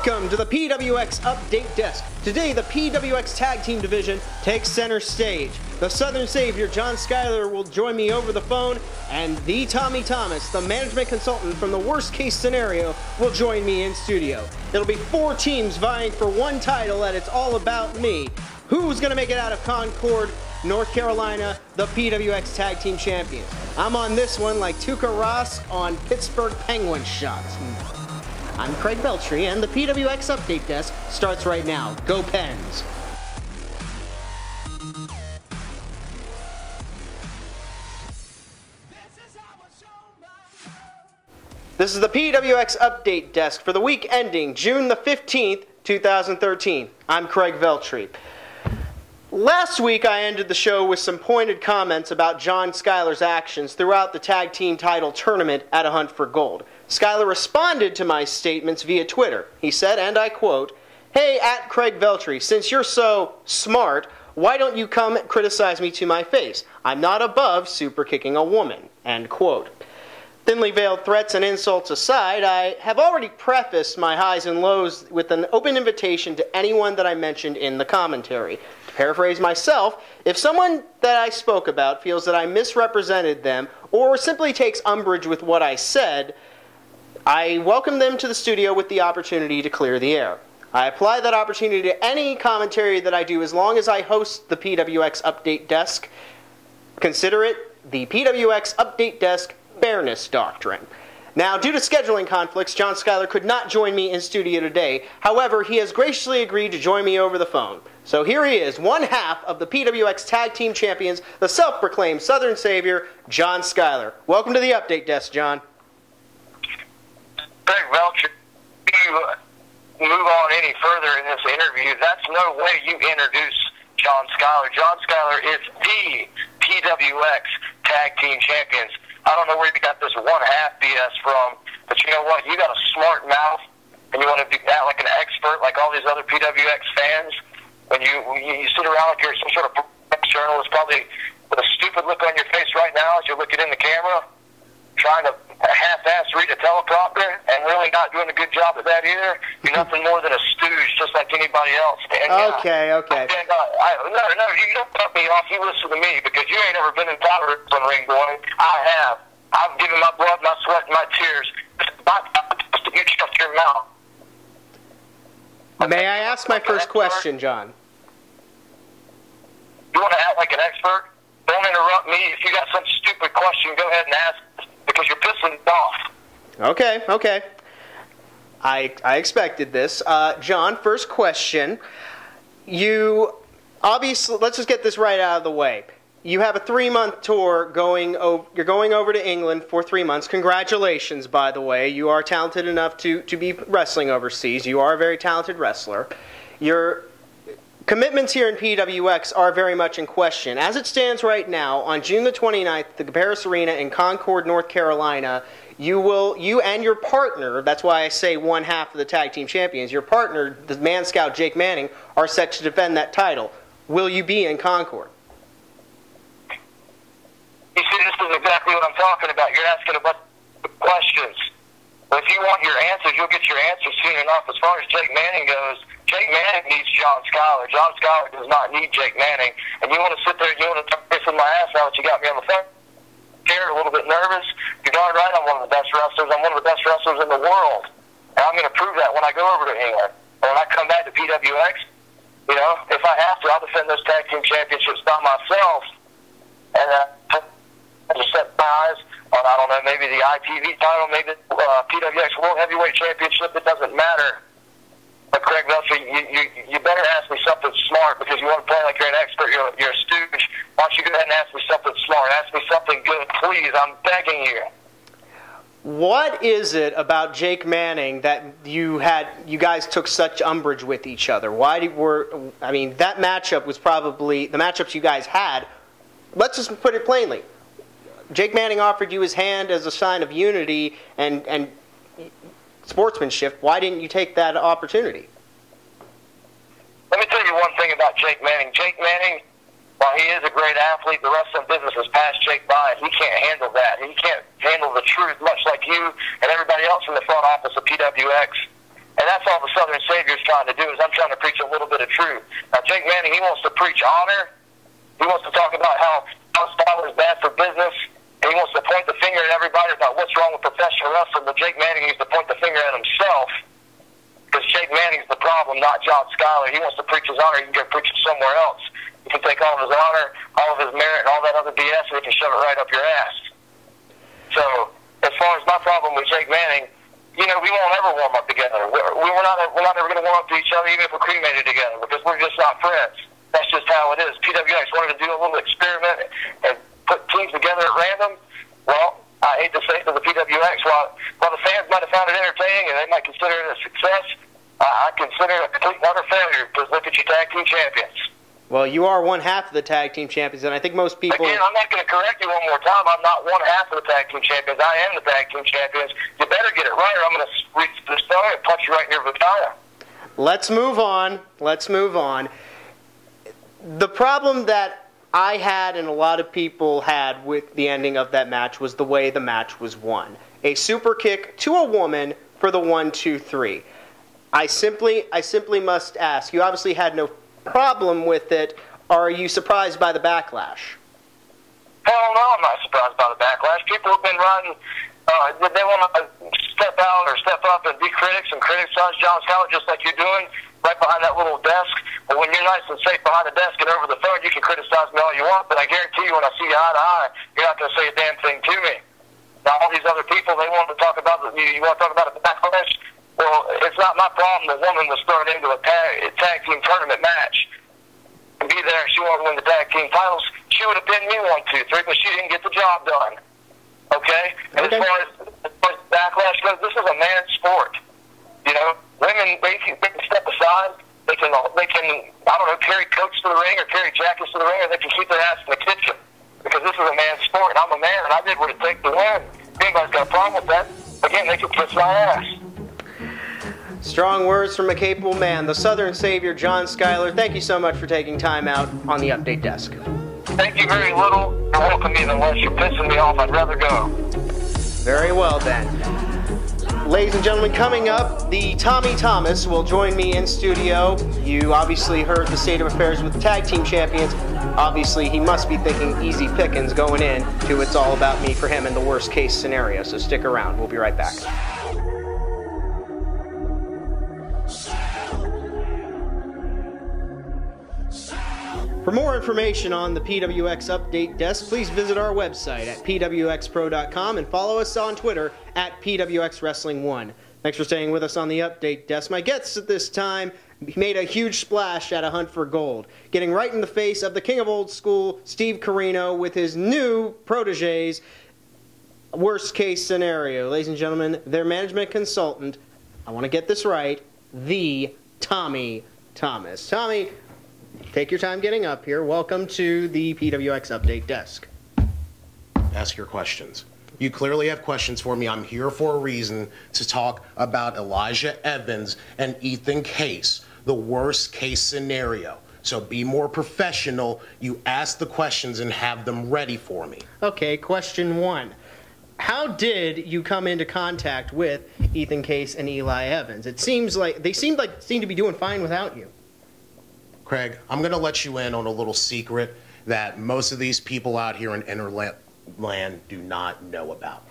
Welcome to the PWX Update Desk. Today, the PWX Tag Team division takes center stage. The Southern Savior, John Skyler, will join me over the phone, and the Tommy Thomas, the management consultant from the worst case scenario, will join me in studio. It'll be 4 teams vying for one title at It's All About Me. Who's going to make it out of Concord, North Carolina, the PWX Tag Team Champions? I'm on this one like Tuukka Rask on Pittsburgh Penguins shots. I'm Craig Veltri, and the PWX Update Desk starts right now. Go Pens! This is the PWX Update Desk for the week ending June the 15th, 2013. I'm Craig Veltri. Last week I ended the show with some pointed comments about John Skyler's actions throughout the tag team title tournament at A Hunt for Gold. Skyler responded to my statements via Twitter. He said, and I quote, "Hey, at Craig Veltri, since you're so smart, why don't you come criticize me to my face? I'm not above super kicking a woman," end quote. Thinly veiled threats and insults aside, I have already prefaced my highs and lows with an open invitation to anyone that I mentioned in the commentary. To paraphrase myself, if someone that I spoke about feels that I misrepresented them or simply takes umbrage with what I said, I welcome them to the studio with the opportunity to clear the air. I apply that opportunity to any commentary that I do as long as I host the PWX Update Desk. Consider it the PWX Update Desk Fairness Doctrine. Now, due to scheduling conflicts, John Skyler could not join me in studio today. However, he has graciously agreed to join me over the phone. So here he is, one half of the PWX Tag Team Champions, the self-proclaimed Southern Savior, John Skyler. Welcome to the Update Desk, John. Craig Veltri, you move on any further in this interview, that's no way you introduce John Skyler. John Skyler is the PWX Tag Team Champions. I don't know where you got this one-half BS from, but you know what? You got a smart mouth, and you want to act like an expert like all these other PWX fans. When you sit around like you're some sort of journalist, probably with a stupid look on your face right now as you're looking in the camera, trying to half-ass read a teleprompter and really not doing a good job at that either. You're nothing more than a stooge, just like anybody else. And, okay. No, you don't cut me off. You listen to me because you ain't ever been in power on ring, boy. I have. I've given my blood, my sweat, and my tears. You shut your mouth. May I ask my first question, John? You want to act like an expert? Don't interrupt me. If you got some stupid question, go ahead and ask because you're pissing me off. Okay. I expected this. John, first question. You obviously, let's just get this right out of the way. You have a 3-month tour you're going over to England for 3 months. Congratulations, by the way. You are talented enough to be wrestling overseas. You are a very talented wrestler. Your commitments here in PWX are very much in question. As it stands right now, on June the 29th, the Paris Arena in Concord, North Carolina, you and your partner, that's why I say one half of the Tag Team Champions, your partner, the Man Scout Jake Manning, are set to defend that title. Will you be in Concord? You see, this is exactly what I'm talking about. You're asking a bunch of questions. But if you want your answers, you'll get your answers soon enough. As far as Jake Manning goes, Jake Manning needs John Skyler. John Skyler does not need Jake Manning. And you want to sit there and you want to talk in my ass now that you got me on the phone? Scared, a little bit nervous. You're darn right I'm one of the best wrestlers. I'm one of the best wrestlers in the world. And I'm going to prove that when I go over to England. And when I come back to PWX, you know, if I have to, I'll defend those tag team championships by myself. And I just set my eyes on, I don't know, maybe the iPPV title, maybe the PWX World Heavyweight Championship. It doesn't matter. But Craig Veltri, you better ask me something smart because you want to play like you're an expert. You're a stooge. Why don't you go ahead and ask me something smart? Ask me something good, please. I'm begging you. What is it about Jake Manning that you guys took such umbrage with each other? That matchup was probably the matchups you guys had. Let's just put it plainly. Jake Manning offered you his hand as a sign of unity and sportsmanship. Why didn't you take that opportunity? Let me tell you one thing about Jake Manning. Jake Manning, while he is a great athlete, the wrestling business has passed Jake by, and he can't handle that. He can't handle the truth, much like you and everybody else in the front office of PWX. And that's all the Southern Savior's trying to do, is I'm trying to preach a little bit of truth. Now, Jake Manning, he wants to preach honor. He wants to talk about how Skyler is bad for business. And he wants to point the finger at everybody about what's wrong with professional wrestling. But Jake Manning needs to point the finger at himself, because Jake Manning's the problem, not John Skyler. He wants to preach his honor. He can go preach it somewhere else. He can take all of his honor, all of his merit, and all that other BS, and he can shove it right up your ass. So, as far as my problem with Jake Manning, you know, we won't ever warm up together. We're not ever going to warm up to each other, even if we're cremated together, because we're just not friends. That's just how it is. PWX wanted to do a little experiment and put teams together at random. Well, I hate to say it to the PWX, while the fans might have found it entertaining and they might consider it a success, I consider it a complete and utter failure, because look at your tag team champions. Well, you are one half of the tag team champions, and I think most people... Again, I'm not going to correct you one more time. I'm not one half of the tag team champions. I am the tag team champions. You better get it right, or I'm going to reach the star and punch you right in your vagina. Let's move on. Let's move on. The problem that I had and a lot of people had with the ending of that match was the way the match was won. A super kick to a woman for the 1-2-3. I simply must ask, you obviously had no problem with it. Are you surprised by the backlash? Hell no, I'm not surprised by the backlash. People have been running, they want to step out or step up and be critics and criticize John Skyler just like you're doing right behind that little desk. But when you're nice and safe behind the desk and over the phone, you can criticize me all you want, but I guarantee you when I see you eye to eye, you're not going to say a damn thing to me. Now, all these other people, they want to talk about, you want to talk about a backlash? Well, it's not my problem. The woman was thrown into a tag team tournament match. And be there, she wanted to win the tag team titles. She would have been me 1-2-3, but she didn't get the job done. Okay? And as far as backlash goes, this is a man's sport. You know, women, they can step aside. They can, I don't know, carry coats to the ring or carry jackets to the ring, or they can keep their ass in the kitchen. Because this is a man's sport, and I'm a man, and I did what it takes to win. If anybody's got a problem with that, again, they can kiss my ass. Strong words from a capable man, the Southern Savior, John Skyler. Thank you so much for taking time out on the Update Desk. Thank you very little. You're welcome, even unless you're pissing me off. I'd rather go. Very well, then. Ladies and gentlemen, coming up, the Tommy Thomas will join me in studio. You obviously heard the state of affairs with the tag team champions. Obviously, he must be thinking easy pickings going in to It's All About Me for him in the worst case scenario. So stick around. We'll be right back. For more information on the PWX Update Desk, please visit our website at pwxpro.com and follow us on Twitter at PWXWrestling1. Thanks for staying with us on the Update Desk. My guests at this time made a huge splash at a hunt for gold, getting right in the face of the king of old school, Steve Corino, with his new proteges. Worst case scenario. Ladies and gentlemen, their management consultant, I want to get this right, the Tommy Thomas. Tommy, take your time getting up here. Welcome to the PWX Update Desk. Ask your questions. You clearly have questions for me. I'm here for a reason to talk about Elijah Evans and Ethan Case, the worst case scenario. So be more professional. You ask the questions and have them ready for me. Okay, question one. How did you come into contact with Ethan Case and Eli Evans? It seems like they seem to be doing fine without you. Craig, I'm going to let you in on a little secret that most of these people out here in Interland do not know about.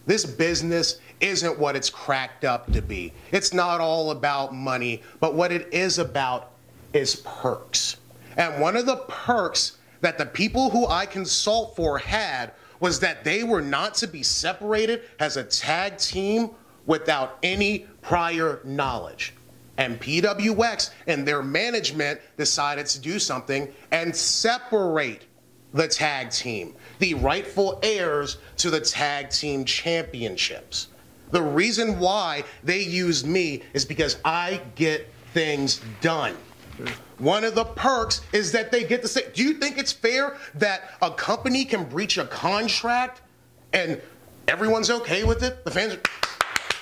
This business isn't what it's cracked up to be. It's not all about money, but what it is about is perks. And one of the perks that the people who I consult for had was that they were not to be separated as a tag team without any prior knowledge. And PWX and their management decided to do something and separate the tag team, the rightful heirs to the tag team championships. The reason why they used me is because I get things done. One of the perks is that they get to say, do you think it's fair that a company can breach a contract and everyone's okay with it? The fans are,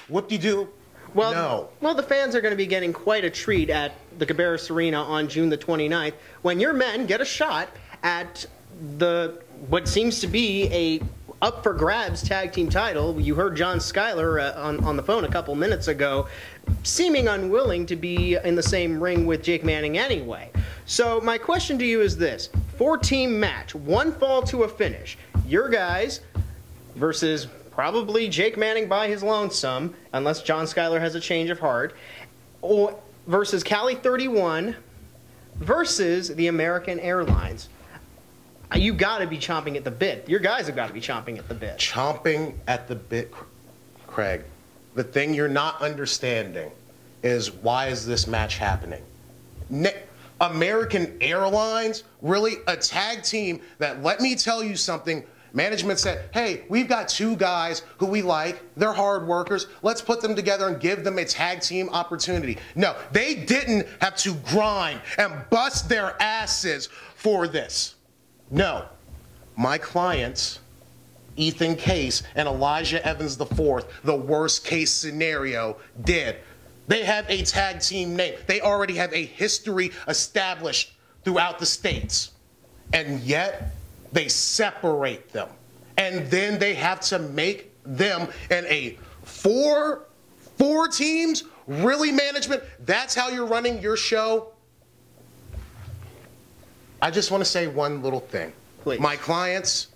whoop-de-doo. Well, no. Well, the fans are going to be getting quite a treat at the Cabarrus Arena on June the 29th when your men get a shot at what seems to be up for grabs tag team title. You heard John Skyler on the phone a couple minutes ago, seeming unwilling to be in the same ring with Jake Manning anyway. So my question to you is this: 4-team match, one fall to a finish. Your guys versus probably Jake Manning by his lonesome, unless John Skyler has a change of heart, or versus Cali 31 versus the American Airlines. You got to be chomping at the bit. Your guys have got to be chomping at the bit. Chomping at the bit, Craig. The thing you're not understanding is, why is this match happening? American Airlines, really? A tag team that, let me tell you something, management said, hey, we've got 2 guys who we like. They're hard workers. Let's put them together and give them a tag team opportunity. No, they didn't have to grind and bust their asses for this. No, my clients, Ethan Case and Elijah Evans IV, the worst case scenario, did. They have a tag team name. They already have a history established throughout the states. And yet, they separate them. And then they have to make them in a four teams? Really, management? That's how you're running your show? I just want to say one little thing. Please. My clients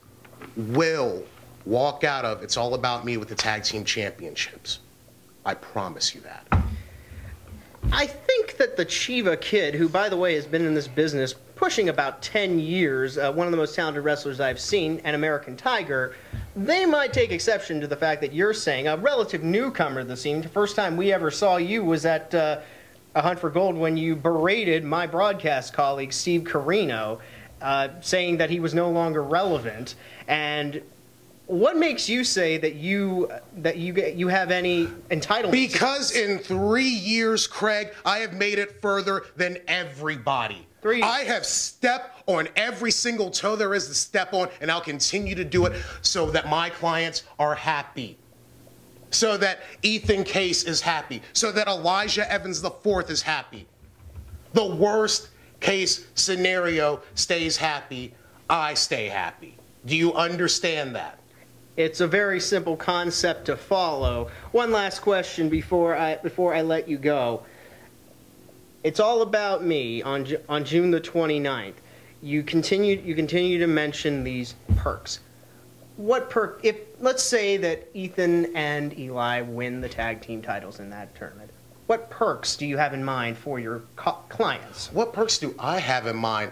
will walk out of It's All About Me with the tag team championships. I promise you that. I think that the Chiva Kid, who, by the way, has been in this business pushing about 10 years, one of the most talented wrestlers I've seen, an American Tiger, they might take exception to the fact that you're saying, a relative newcomer to the scene. The first time we ever saw you was at A Hunt for Gold when you berated my broadcast colleague, Steve Carino, saying that he was no longer relevant. And what makes you say that you have any entitlement? Because in 3 years, Craig, I have made it further than everybody. I have stepped on every single toe there is to step on, and I'll continue to do it so that my clients are happy. So that Ethan Case is happy. So that Elijah Evans IV is happy. The worst case scenario stays happy. I stay happy. Do you understand that? It's a very simple concept to follow. One last question before I let you go. It's All About Me on June the 29th. You continue to mention these perks. What perk, if let's say that Ethan and Eli win the tag team titles in that tournament, what perks do you have in mind for your clients? What perks do I have in mind?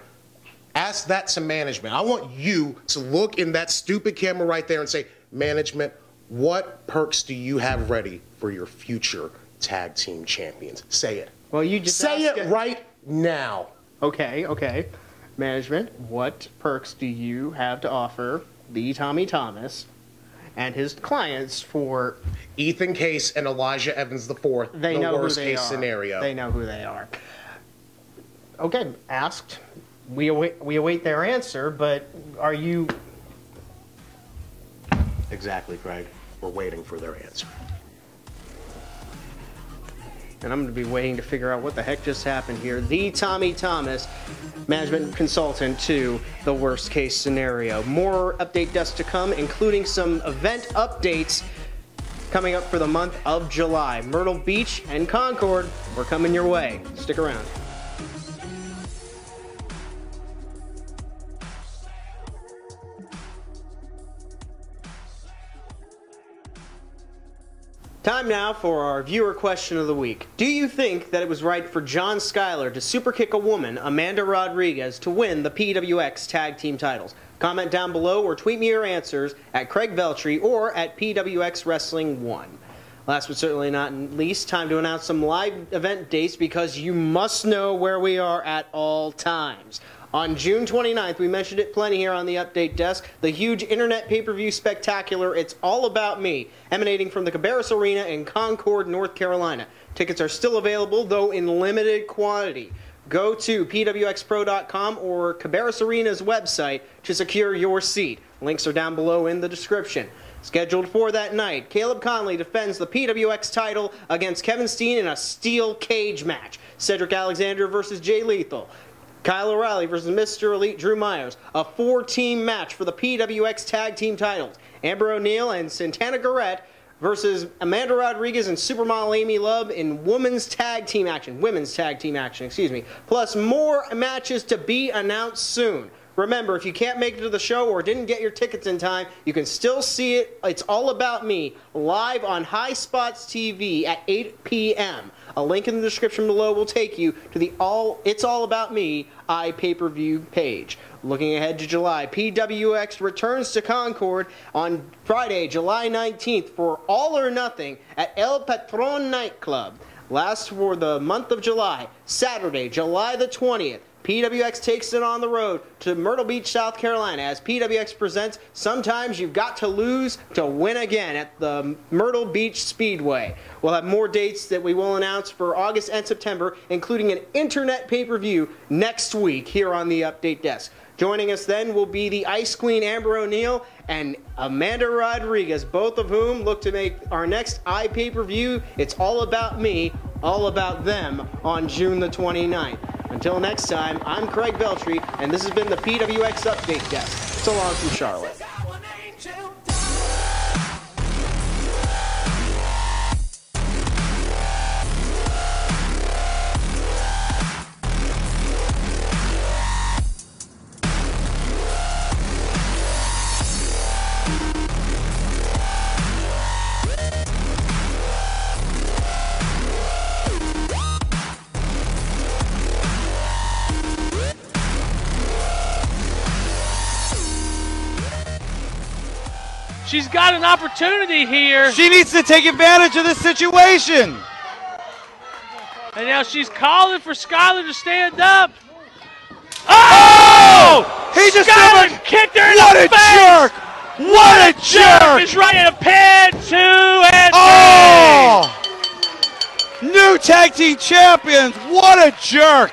Ask that to management. I want you to look in that stupid camera right there and say, management, what perks do you have ready for your future tag team champions? Say it. Well, you just say it right now. Okay. Management, what perks do you have to offer the Tommy Thomas and his clients for Ethan Case and Elijah Evans IV? They know worst who they case are. Scenario. They know who they are. Okay, asked. We await their answer, but are you... Exactly, Craig. We're waiting for their answer. And I'm going to be waiting to figure out what the heck just happened here. The Tommy Thomas, management consultant to the worst case scenario. More update desk to come, including some event updates coming up for the month of July. Myrtle Beach and Concord, we're coming your way. Stick around. Time now for our viewer question of the week. Do you think that it was right for John Skyler to superkick a woman, Amanda Rodriguez, to win the PWX Tag Team titles? Comment down below or tweet me your answers at Craig Veltri or at PWX Wrestling 1. Last but certainly not least, time to announce some live event dates because you must know where we are at all times. On June 29th, we mentioned it plenty here on the update desk, the huge internet pay-per-view spectacular It's All About Me, emanating from the Cabarrus Arena in Concord, North Carolina. Tickets are still available, though in limited quantity. Go to pwxpro.com or Cabarrus Arena's website to secure your seat. Links are down below in the description. Scheduled for that night, Caleb Conley defends the PWX title against Kevin Steen in a steel cage match. Cedric Alexander versus Jay Lethal. Kyle O'Reilly versus Mr. Elite Drew Myers. A 4-team match for the PWX Tag Team titles. Amber O'Neal and Santana Garrett versus Amanda Rodriguez and Supermodel Amy Love in women's tag team action. Plus more matches to be announced soon. Remember, if you can't make it to the show or didn't get your tickets in time, you can still see it. It's All About Me live on High Spots TV at 8 p.m. A link in the description below will take you to the It's All About Me iPay-per-view page. Looking ahead to July, PWX returns to Concord on Friday, July 19th for All or Nothing at El Patron Nightclub. Last for the month of July, Saturday, July the 20th. PWX takes it on the road to Myrtle Beach, South Carolina, as PWX presents Sometimes You've Got to Lose to Win Again at the Myrtle Beach Speedway. We'll have more dates that we will announce for August and September, including an internet pay-per-view next week here on the Update Desk. Joining us then will be the Ice Queen Amber O'Neal and Amanda Rodriguez, both of whom look to make our next iPay-per-view, It's All About Me, All About Them, on June the 29th. Until next time, I'm Craig Veltri, and this has been the PWX Update Desk. So long from Charlotte. She's got an opportunity here. She needs to take advantage of this situation. And now she's calling for Skyler to stand up. Oh! He just kicked her in what the a face. jerk! What a jerk! Is right in a pin, 2 and 3. Oh! New tag team champions. What a jerk!